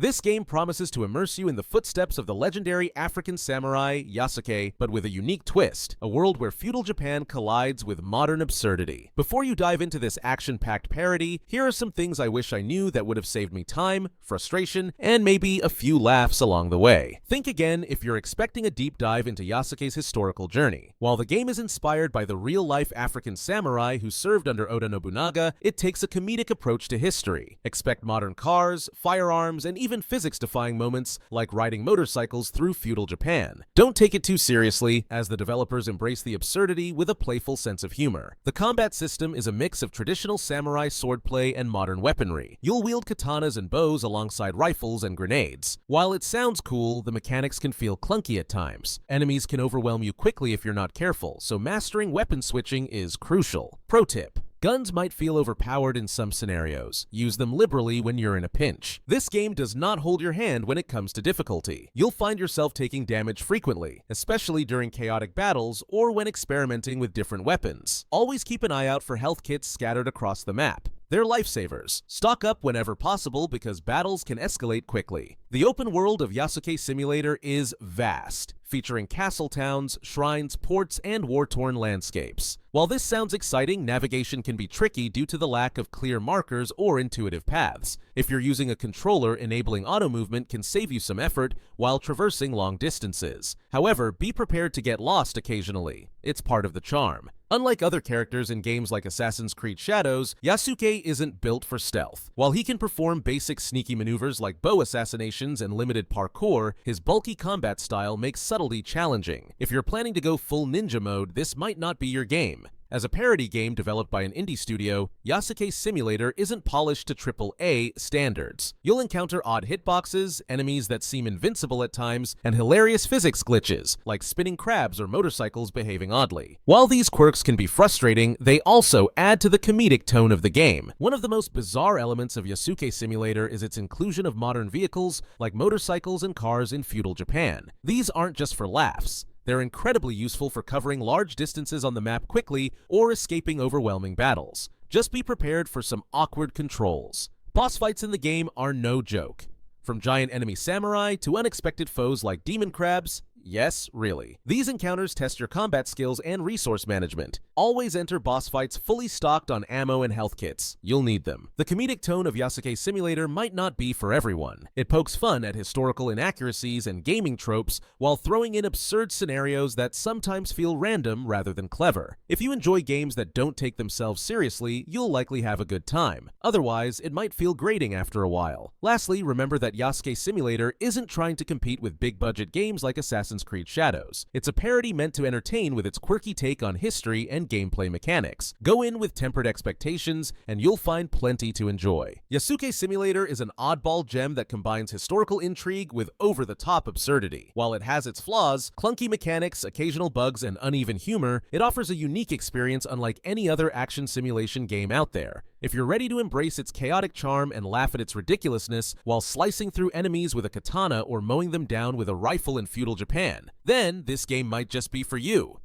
This game promises to immerse you in the footsteps of the legendary African samurai Yasuke, but with a unique twist, a world where feudal Japan collides with modern absurdity. Before you dive into this action-packed parody, here are some things I wish I knew that would have saved me time, frustration, and maybe a few laughs along the way. Think again if you're expecting a deep dive into Yasuke's historical journey. While the game is inspired by the real-life African samurai who served under Oda Nobunaga, it takes a comedic approach to history. Expect modern cars, firearms, and even physics-defying moments like riding motorcycles through feudal Japan. Don't take it too seriously, as the developers embrace the absurdity with a playful sense of humor. The combat system is a mix of traditional samurai swordplay and modern weaponry. You'll wield katanas and bows alongside rifles and grenades. While it sounds cool, the mechanics can feel clunky at times. Enemies can overwhelm you quickly if you're not careful, so mastering weapon switching is crucial. Pro tip: guns might feel overpowered in some scenarios. Use them liberally when you're in a pinch. This game does not hold your hand when it comes to difficulty. You'll find yourself taking damage frequently, especially during chaotic battles or when experimenting with different weapons. Always keep an eye out for health kits scattered across the map. They're lifesavers. Stock up whenever possible because battles can escalate quickly. The open world of Yasuke Simulator is vast, featuring castle towns, shrines, ports, and war-torn landscapes. While this sounds exciting, navigation can be tricky due to the lack of clear markers or intuitive paths. If you're using a controller, enabling auto movement can save you some effort while traversing long distances. However, be prepared to get lost occasionally. It's part of the charm. Unlike other characters in games like Assassin's Creed Shadows, Yasuke isn't built for stealth. While he can perform basic sneaky maneuvers like bow assassinations and limited parkour, his bulky combat style makes subtlety challenging. If you're planning to go full ninja mode, this might not be your game. As a parody game developed by an indie studio, Yasuke Simulator isn't polished to AAA standards. You'll encounter odd hitboxes, enemies that seem invincible at times, and hilarious physics glitches, like spinning crabs or motorcycles behaving oddly. While these quirks can be frustrating, they also add to the comedic tone of the game. One of the most bizarre elements of Yasuke Simulator is its inclusion of modern vehicles like motorcycles and cars in feudal Japan. These aren't just for laughs. They're incredibly useful for covering large distances on the map quickly or escaping overwhelming battles. Just be prepared for some awkward controls. Boss fights in the game are no joke. From giant enemy samurai to unexpected foes like demon crabs, yes, really. These encounters test your combat skills and resource management. Always enter boss fights fully stocked on ammo and health kits. You'll need them. The comedic tone of Yasuke Simulator might not be for everyone. It pokes fun at historical inaccuracies and gaming tropes while throwing in absurd scenarios that sometimes feel random rather than clever. If you enjoy games that don't take themselves seriously, you'll likely have a good time. Otherwise, it might feel grating after a while. Lastly, remember that Yasuke Simulator isn't trying to compete with big-budget games like Assassin's Creed Shadows. It's a parody meant to entertain with its quirky take on history and gameplay mechanics. Go in with tempered expectations, and you'll find plenty to enjoy. Yasuke Simulator is an oddball gem that combines historical intrigue with over-the-top absurdity. While it has its flaws, clunky mechanics, occasional bugs, and uneven humor, it offers a unique experience unlike any other action simulation game out there. If you're ready to embrace its chaotic charm and laugh at its ridiculousness while slicing through enemies with a katana or mowing them down with a rifle in feudal Japan, then this game might just be for you.